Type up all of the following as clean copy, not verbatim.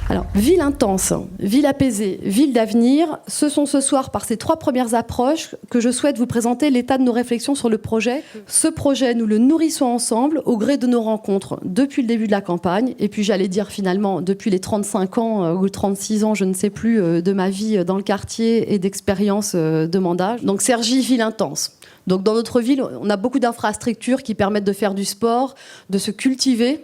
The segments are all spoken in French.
Alors, ville intense, ville apaisée, ville d'avenir, ce sont ce soir, par ces 3 premières approches, que je souhaite vous présenter l'état de nos réflexions sur le projet. Ce projet, nous le nourrissons ensemble, au gré de nos rencontres, depuis le début de la campagne, et puis j'allais dire finalement, depuis les 35 ans ou 36 ans, je ne sais plus, de ma vie dans le quartier et d'expérience de mandat. Donc, Cergy, ville intense. Donc, dans notre ville, on a beaucoup d'infrastructures qui permettent de faire du sport, de se cultiver,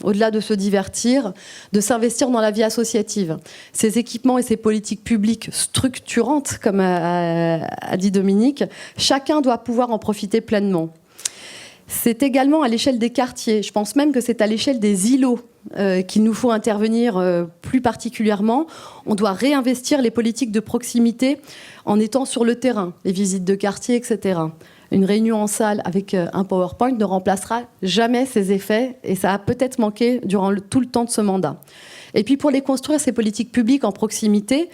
au-delà de se divertir, de s'investir dans la vie associative. Ces équipements et ces politiques publiques structurantes, comme a dit Dominique, chacun doit pouvoir en profiter pleinement. C'est également à l'échelle des quartiers. Je pense même que c'est à l'échelle des îlots qu'il nous faut intervenir plus particulièrement. On doit réinvestir les politiques de proximité en étant sur le terrain, les visites de quartier, etc. Une réunion en salle avec un PowerPoint ne remplacera jamais ces effets et ça a peut-être manqué durant tout le temps de ce mandat. Et puis pour les construire, ces politiques publiques en proximité,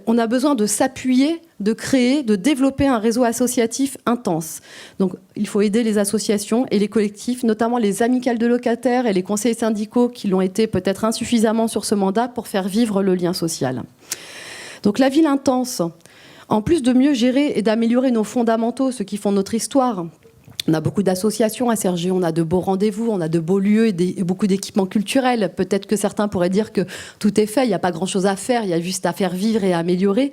on a besoin de s'appuyer, de créer, de développer un réseau associatif intense. Donc il faut aider les associations et les collectifs, notamment les amicales de locataires et les conseils syndicaux qui l'ont été peut-être insuffisamment sur ce mandat pour faire vivre le lien social. Donc la ville intense, en plus de mieux gérer et d'améliorer nos fondamentaux, ceux qui font notre histoire, on a beaucoup d'associations à Cergy, on a de beaux rendez-vous, on a de beaux lieux et beaucoup d'équipements culturels. Peut-être que certains pourraient dire que tout est fait, il n'y a pas grand-chose à faire, il y a juste à faire vivre et à améliorer.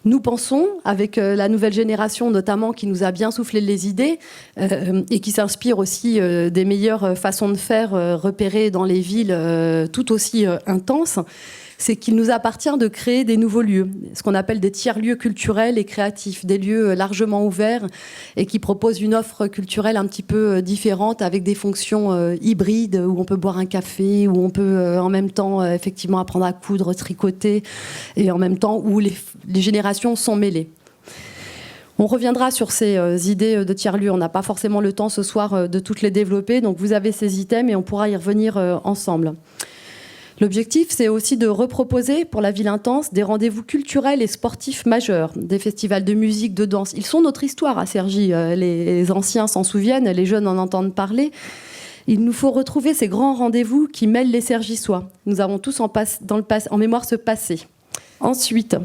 Nous pensons, avec la nouvelle génération notamment, qui nous a bien soufflé les idées et qui s'inspire aussi des meilleures façons de faire repérées dans les villes tout aussi intenses, c'est qu'il nous appartient de créer des nouveaux lieux, ce qu'on appelle des tiers-lieux culturels et créatifs, des lieux largement ouverts et qui proposent une offre culturelle un petit peu différente avec des fonctions hybrides où on peut boire un café, où on peut en même temps effectivement apprendre à coudre, tricoter et en même temps où les générations sont mêlées. On reviendra sur ces idées de tiers-lieux. On n'a pas forcément le temps ce soir de toutes les développer, donc vous avez ces items et on pourra y revenir ensemble. L'objectif, c'est aussi de reproposer pour la ville intense des rendez-vous culturels et sportifs majeurs, des festivals de musique, de danse. Ils sont notre histoire à Cergy. Les anciens s'en souviennent, les jeunes en entendent parler. Il nous faut retrouver ces grands rendez-vous qui mêlent les Cergissois. Nous avons tous en mémoire ce passé. Ensuite,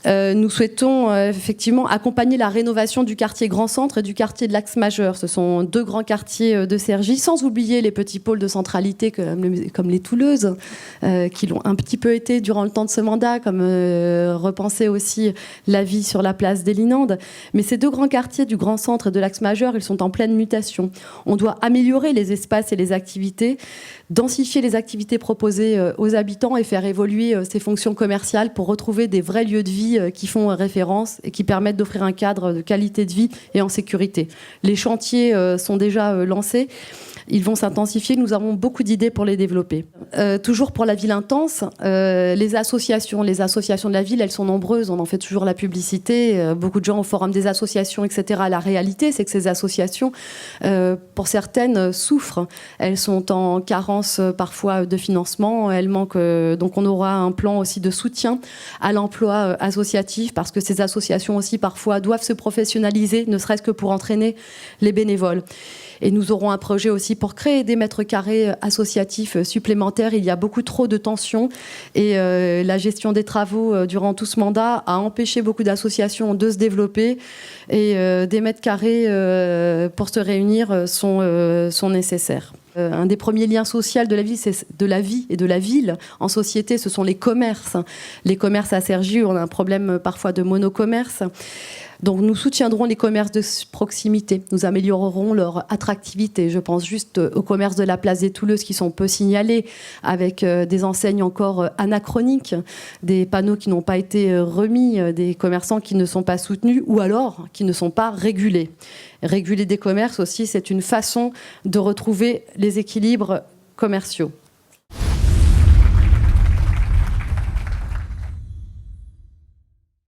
nous souhaitons effectivement accompagner la rénovation du quartier Grand Centre et du quartier de l'Axe Majeur. Ce sont 2 grands quartiers de Cergy, sans oublier les petits pôles de centralité comme les Touleuses, qui l'ont un petit peu été durant le temps de ce mandat, comme repenser aussi la vie sur la place des Linandes. Mais ces 2 grands quartiers du Grand Centre et de l'Axe Majeur, ils sont en pleine mutation. On doit améliorer les espaces et les activités, densifier les activités proposées aux habitants et faire évoluer ces fonctions commerciales pour retrouver des vrais lieux de vie qui font référence et qui permettent d'offrir un cadre de qualité de vie et en sécurité. Les chantiers sont déjà lancés. Ils vont s'intensifier. Nous avons beaucoup d'idées pour les développer. Toujours pour la ville intense, les associations de la ville, elles sont nombreuses. On en fait toujours la publicité. Beaucoup de gens au forum des associations, etc. La réalité, c'est que ces associations, pour certaines, souffrent. Elles sont en carence parfois de financement. Elles manquent. Donc on aura un plan aussi de soutien à l'emploi associatif parce que ces associations aussi parfois doivent se professionnaliser, ne serait-ce que pour entraîner les bénévoles. Et nous aurons un projet aussi pour créer des mètres carrés associatifs supplémentaires. Il y a beaucoup trop de tensions et la gestion des travaux durant tout ce mandat a empêché beaucoup d'associations de se développer. Et des mètres carrés pour se réunir sont nécessaires. Un des premiers liens sociaux de la vie, c'est de la vie et de la ville en société, ce sont les commerces. Les commerces à Cergy, on a un problème parfois de monocommerce. Donc nous soutiendrons les commerces de proximité, nous améliorerons leur attractivité. Je pense juste aux commerces de la place des Touleuses qui sont peu signalés, avec des enseignes encore anachroniques, des panneaux qui n'ont pas été remis, des commerçants qui ne sont pas soutenus ou alors qui ne sont pas régulés. Réguler des commerces aussi, c'est une façon de retrouver les équilibres commerciaux.